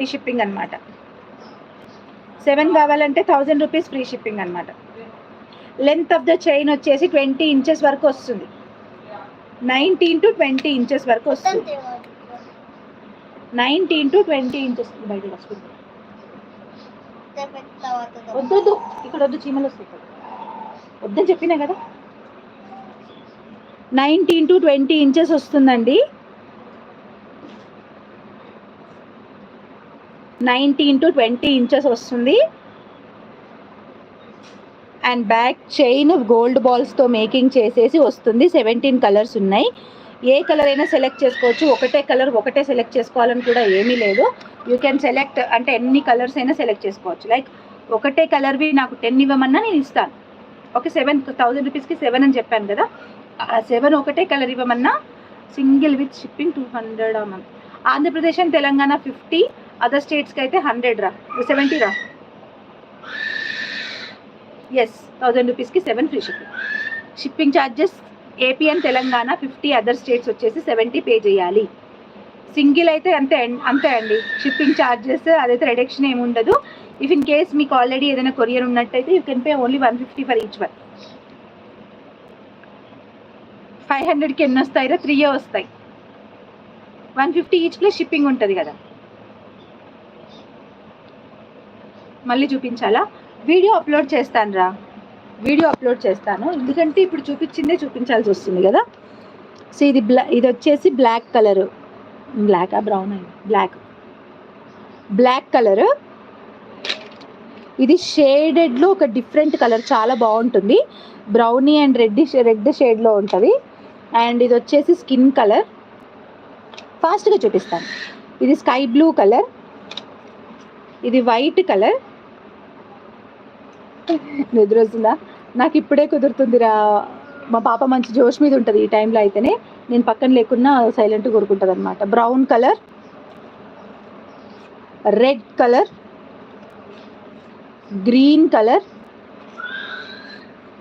Free shipping అనమాట. 7 కావాలంటే 1000 rupees free shipping అనమాట. లెంత్ ఆఫ్ ద చైన్ వచ్చేసి 20 ఇంచెస్ వరకు వస్తుంది. 19 to 20 ఇంచెస్ వరకు వస్తుంది. 19 to 20 ఇంచెస్. బయట వస్తుంది. వద్దు ఇక్కడ వద్దు, చీమలు వస్తాయి. వద్దని చెప్పినా కదా. 19 to 20 ఇంచెస్ వస్తుందండి. 19 to 20 ఇంచెస్ వస్తుంది. అండ్ బ్యాక్ చైన్ గోల్డ్ బాల్స్తో మేకింగ్ చేసేసి వస్తుంది. 17 కలర్స్ ఉన్నాయి. ఏ కలర్ అయినా సెలెక్ట్ చేసుకోవచ్చు. ఒకటే కలర్ ఒకటే సెలెక్ట్ చేసుకోవాలని కూడా ఏమీ లేదు. యూ కెన్ సెలెక్ట్, అంటే ఎన్ని కలర్స్ అయినా సెలెక్ట్ చేసుకోవచ్చు. లైక్ ఒకటే కలర్వి నాకు 10 ఇవ్వమన్నా నేను ఇస్తాను. ఓకే, 7,000 రూపీస్కి 7 అని చెప్పాను కదా. 7 ఒకటే colour ఇవ్వమన్నా single with shipping 200 a month. Andhra Pradesh and Telangana 50, other స్టేట్స్కి అయితే 100 రా, 70 రా. ఎస్, 1000 రూపీస్కి 7 free shipping. Shipping charges AP and Telangana 50, other states వచ్చేసి 70 పే చేయాలి. సింగిల్ అయితే అంతే అండి. షిప్పింగ్ ఛార్జెస్ అదైతే రిడక్షన్ ఏమి ఉండదు. ఇఫ్ ఇన్ కేస్ మీకు ఆల్రెడీ ఏదైనా కొరియర్ ఉన్నట్టయితే you can pay only 150 for each one. 500కి ఎన్ని వస్తాయిరా? 3 వస్తాయి. 150 ఈచ్ ప్లస్ షిప్పింగ్ ఉంటుంది కదా. మళ్ళీ చూపించాలా? వీడియో అప్లోడ్ చేస్తాను రా, వీడియో అప్లోడ్ చేస్తాను. ఎందుకంటే ఇప్పుడు చూపించిందే చూపించాల్సి వస్తుంది కదా. సో ఇది వచ్చేసి బ్లాక్ కలరు. బ్లాకా బ్రౌన్ అయింది? Black colour. ఇది షేడెడ్లో ఒక డిఫరెంట్ కలర్, చాలా బాగుంటుంది. బ్రౌనీ అండ్ రెడ్ షేడ్లో ఉంటుంది. అండ్ ఇది వచ్చేసి స్కిన్ కలర్. ఫాస్ట్గా చూపిస్తాను. ఇది స్కై బ్లూ కలర్. ఇది వైట్ కలర్. నిద్ర వస్తుందా? నాకు ఇప్పుడే కుదురుతుందిరా. మా పాప మంచి జోష్ మీద ఉంటుంది ఈ టైంలో అయితేనే. నేను పక్కన లేకున్నా సైలెంట్గా కొరుకుంటుంది అనమాట. Brown colour, red colour, green colour,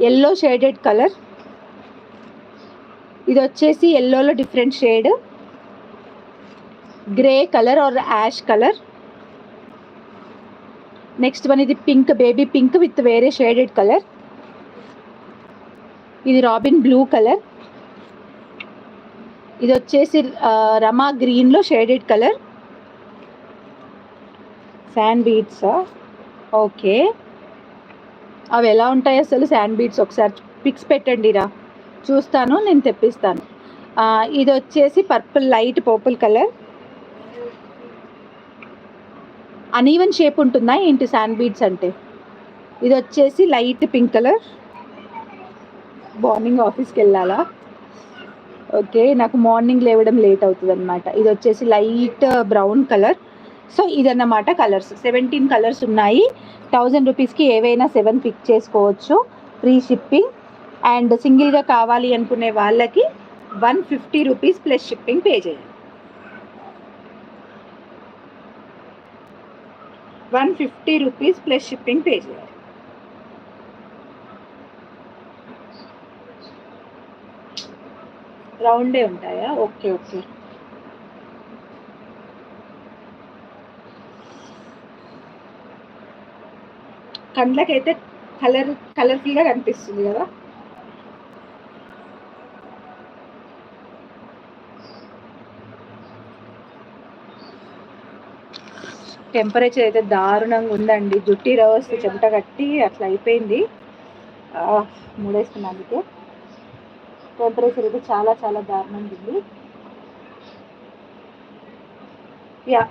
yellow shaded colour. ఇది వచ్చేసి ఎల్లోలో different shade, grey colour or ash colour. Next one ఇది పింక్, బేబీ పింక్ విత్ వేరే షేడెడ్ కలర్. ఇది రాబిన్ బ్లూ కలర్. ఇది వచ్చేసి రమా గ్రీన్లో షేడెడ్ కలర్. శాండ్ బీడ్సా? ఓకే, అవి ఎలా ఉంటాయి అసలు శాండ్ బీడ్స్? ఒకసారి పిక్స్ పెట్టండి రా, చూస్తాను, నేను తెప్పిస్తాను. ఇది వచ్చేసి light purple colour. Uneven shape ఉంటుందా ఏంటి శాండ్ బీడ్స్ అంటే? ఇది వచ్చేసి లైట్ పింక్ కలర్. మార్నింగ్ ఆఫీస్కి వెళ్ళాలా? ఓకే, నాకు మార్నింగ్ లేవడం లేట్ అవుతుంది అనమాట. ఇది వచ్చేసి లైట్ బ్రౌన్ కలర్. సో ఇదన్నమాట కలర్స్. 17 కలర్స్ ఉన్నాయి. 1000 రూపీస్కి ఏవైనా 7 పిక్ చేసుకోవచ్చు, ఫ్రీ షిప్పింగ్. అండ్ సింగిల్గా కావాలి అనుకునే వాళ్ళకి 150 రూపీస్ ప్లస్ షిప్పింగ్ పే చేయాలి. 150 రూపీస్ ప్లస్ షిప్పింగ్ పే చేయాలి. రౌండే ఉంటాయా? ఓకే. కండ్లకైతే కలర్ఫుల్గా కనిపిస్తుంది కదా. టెంపరేచర్ అయితే దారుణంగా ఉందండి. జుట్టి రవస్తే చెమట కట్టి అట్లా అయిపోయింది. మూడేసుకున్నందుకే టెంపరేచర్ అయితే చాలా చాలా దారుణంగా ఉంది. Yeah,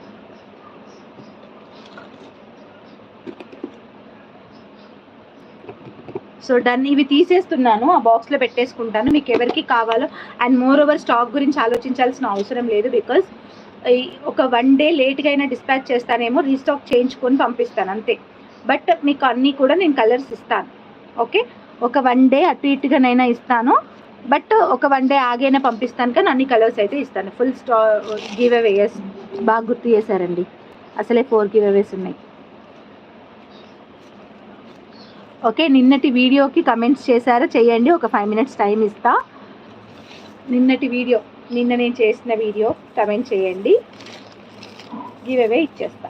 so done. ఇవి తీసేస్తున్నాను, ఆ బాక్స్లో పెట్టేసుకుంటాను. మీకు ఎవరికి కావాలో. అండ్ మోర్ ఓవర్ స్టాక్ గురించి ఆలోచించాల్సిన అవసరం లేదు. బికాజ్ ఒక 1 డే లేట్గా అయినా డిస్పాచ్ చేస్తానేమో, రీస్టాక్ చేయించుకొని పంపిస్తాను అంతే. బట్ మీకు అన్నీ కూడా నేను కలర్స్ ఇస్తాను. ఓకే, ఒక 1 డే అటు ఇటుగానైనా ఇస్తాను, బట్ ఒక 1 డే ఆగైనా పంపిస్తాను. కానీ అన్ని కలర్స్ అయితే ఇస్తాను. ఫుల్ గివ్ అవేస్ బాగా గుర్తు చేశారండి. అసలే 4 గివ్ అవేస్ ఉన్నాయి. ఓకే, నిన్నటి వీడియోకి కమెంట్స్ చేశారా? చేయండి, ఒక 5 minutes టైం ఇస్తా. నిన్న నేను చేసిన వీడియో కమెంట్ చేయండి, గివ్ అవే ఇచ్చేస్తా.